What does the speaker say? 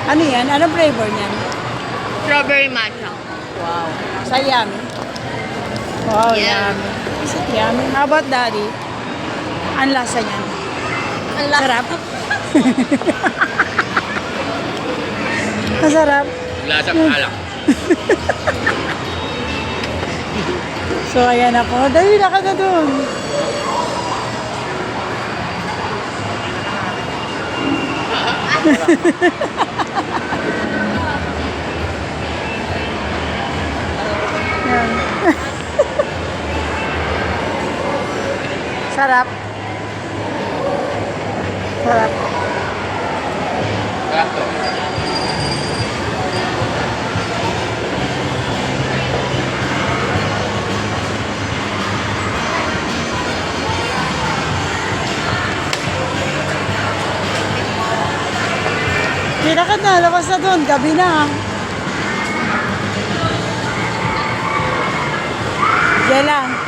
Ano yan? Anong flavor niyan? Strawberry matcha. Wow. Sa yummy. Wow, Yeah. yummy. Is it yummy? How about daddy? Ang lasa niyan. Ang lasa. Sarap. Masarap. Lasang alak. So, ayan ako. Dali na ka na dun. Yan. Sarap. Sarap. Sakto. Tira ka na, labas na doon. Gabi na. Yan lang.